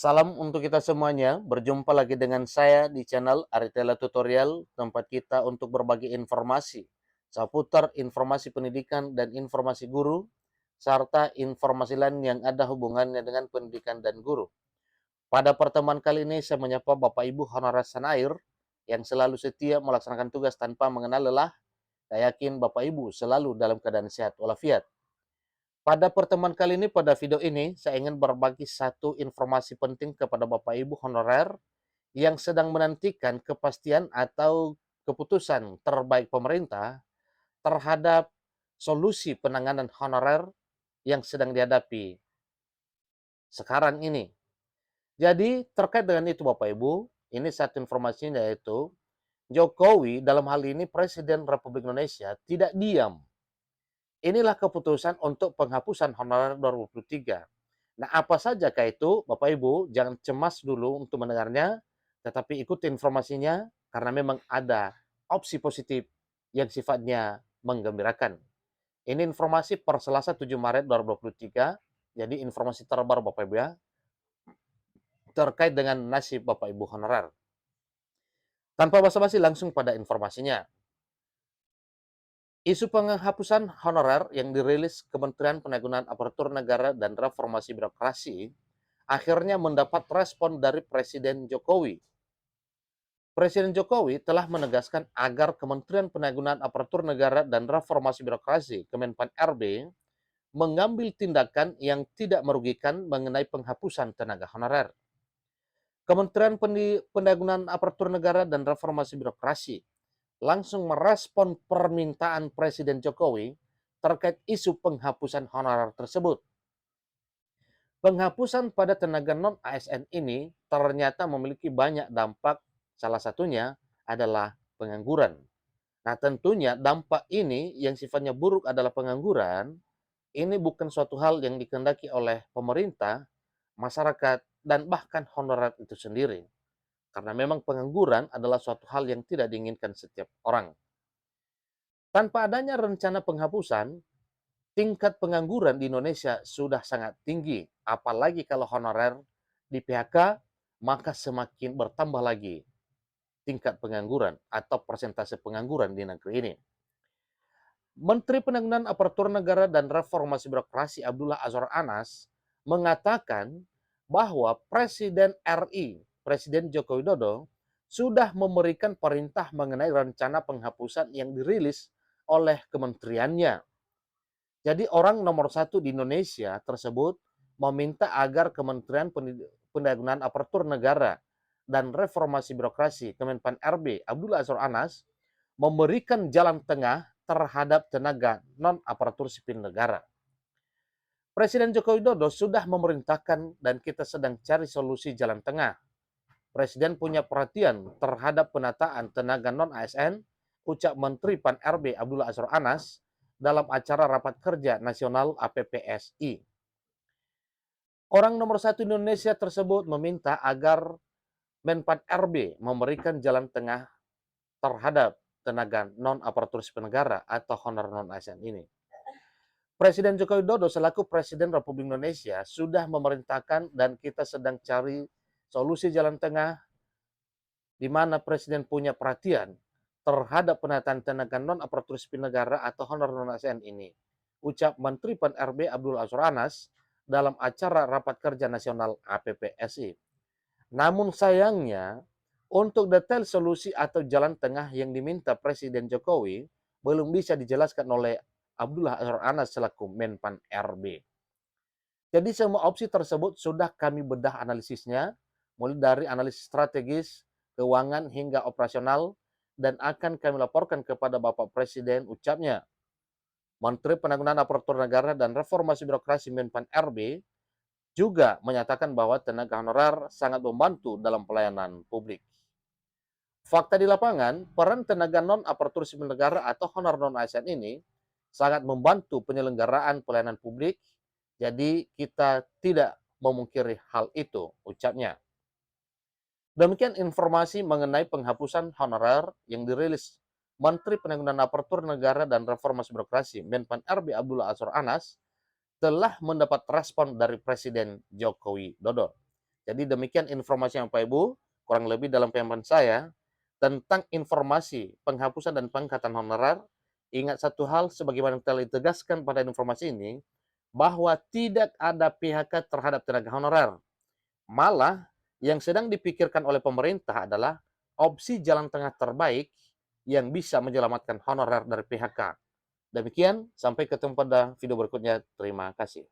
Salam untuk kita semuanya. Berjumpa lagi dengan saya di channel Aritela Tutorial, tempat kita untuk berbagi informasi seputar informasi pendidikan dan informasi guru, serta informasi lain yang ada hubungannya dengan pendidikan dan guru. Pada pertemuan kali ini, saya menyapa Bapak Ibu honorer Sanair yang selalu setia melaksanakan tugas tanpa mengenal lelah. Saya yakin Bapak Ibu selalu dalam keadaan sehat walafiat. Pada pertemuan kali ini, pada video ini, saya ingin berbagi satu informasi penting kepada Bapak Ibu honorer yang sedang menantikan kepastian atau keputusan terbaik pemerintah terhadap solusi penanganan honorer yang sedang dihadapi sekarang ini. Jadi, terkait dengan itu Bapak Ibu, ini satu informasinya yaitu Jokowi dalam hal ini Presiden Republik Indonesia tidak diam. Inilah keputusan untuk penghapusan honorer 2023. Nah, apa saja kah itu? Bapak Ibu, jangan cemas dulu untuk mendengarnya, tetapi ikuti informasinya karena memang ada opsi positif yang sifatnya menggembirakan. Ini informasi per Selasa 7 Maret 2023, jadi informasi terbaru Bapak Ibu ya, terkait dengan nasib Bapak Ibu honorer. Tanpa basa-basi langsung pada informasinya. Isu penghapusan honorer yang dirilis Kementerian Penanggulangan Aparatur Negara dan Reformasi Birokrasi akhirnya mendapat respon dari Presiden Jokowi. Presiden Jokowi telah menegaskan agar Kementerian Penanggulangan Aparatur Negara dan Reformasi Birokrasi Kemenpan RB mengambil tindakan yang tidak merugikan mengenai penghapusan tenaga honorer. Kementerian Penanggulangan Aparatur Negara dan Reformasi Birokrasi langsung merespon permintaan Presiden Jokowi terkait isu penghapusan honorer tersebut. Penghapusan pada tenaga non-ASN ini ternyata memiliki banyak dampak, salah satunya adalah pengangguran. Nah, tentunya dampak ini yang sifatnya buruk adalah pengangguran, ini bukan suatu hal yang dikehendaki oleh pemerintah, masyarakat, dan bahkan honorer itu sendiri. Karena memang pengangguran adalah suatu hal yang tidak diinginkan setiap orang. Tanpa adanya rencana penghapusan, tingkat pengangguran di Indonesia sudah sangat tinggi. Apalagi kalau honorer di PHK, maka semakin bertambah lagi tingkat pengangguran atau persentase pengangguran di negeri ini. Menteri Penanggulangan Aparatur Negara dan Reformasi Birokrasi Abdullah Azwar Anas mengatakan bahwa Presiden RI, Presiden Joko Widodo, sudah memberikan perintah mengenai rencana penghapusan yang dirilis oleh kementeriannya. Jadi orang nomor satu di Indonesia tersebut meminta agar Kementerian Penanggulangan Aparatur Negara dan Reformasi Birokrasi Kemenpan RB Abdullah Azwar Anas memberikan jalan tengah terhadap tenaga non-aparatur sipil negara. Presiden Joko Widodo sudah memerintahkan dan kita sedang cari solusi jalan tengah. Presiden punya perhatian terhadap penataan tenaga non-ASN, ucap Menteri Pan RB Abdullah Azwar Anas dalam acara Rapat Kerja Nasional APPSI. Orang nomor satu Indonesia tersebut meminta agar Menpan RB memberikan jalan tengah terhadap tenaga non-aparatur sipil negara atau honorer non-ASN ini. Presiden Joko Widodo selaku Presiden Republik Indonesia sudah memerintahkan dan kita sedang cari solusi jalan tengah di mana Presiden punya perhatian terhadap penataan tenaga non-aparatur sipil negara atau honorer non-ASN ini. Ucap Menteri Pan RB Abdul Azwar Anas dalam acara Rapat Kerja Nasional APPSI. Namun sayangnya, untuk detail solusi atau jalan tengah yang diminta Presiden Jokowi belum bisa dijelaskan oleh Abdullah Azwar Anas selaku Menpan RB. Jadi semua opsi tersebut sudah kami bedah analisisnya, mulai dari analisis strategis, keuangan hingga operasional, dan akan kami laporkan kepada Bapak Presiden, ucapnya. Menteri Penanggulangan Aparatur Negara dan Reformasi Birokrasi Menpan RB juga menyatakan bahwa tenaga honorer sangat membantu dalam pelayanan publik. Fakta di lapangan, peran tenaga non-aparatur sipil negara atau honorer non-ASN ini sangat membantu penyelenggaraan pelayanan publik, jadi kita tidak memungkiri hal itu, ucapnya. Demikian informasi mengenai penghapusan honorer yang dirilis Menteri Penanggulangan Aparatur Negara dan Reformasi Birokrasi Menpan RB Abdullah Azwar Anas telah mendapat respon dari Presiden Joko Widodo. Jadi demikian informasi yang Bapak Ibu, kurang lebih dalam penyampaian saya tentang informasi penghapusan dan pengangkatan honorer. Ingat satu hal, sebagaimana telah ditegaskan pada informasi ini, bahwa tidak ada PHK terhadap tenaga honorer. Malah, yang sedang dipikirkan oleh pemerintah adalah opsi jalan tengah terbaik yang bisa menyelamatkan honorer dari PHK. Demikian, sampai ketemu pada video berikutnya. Terima kasih.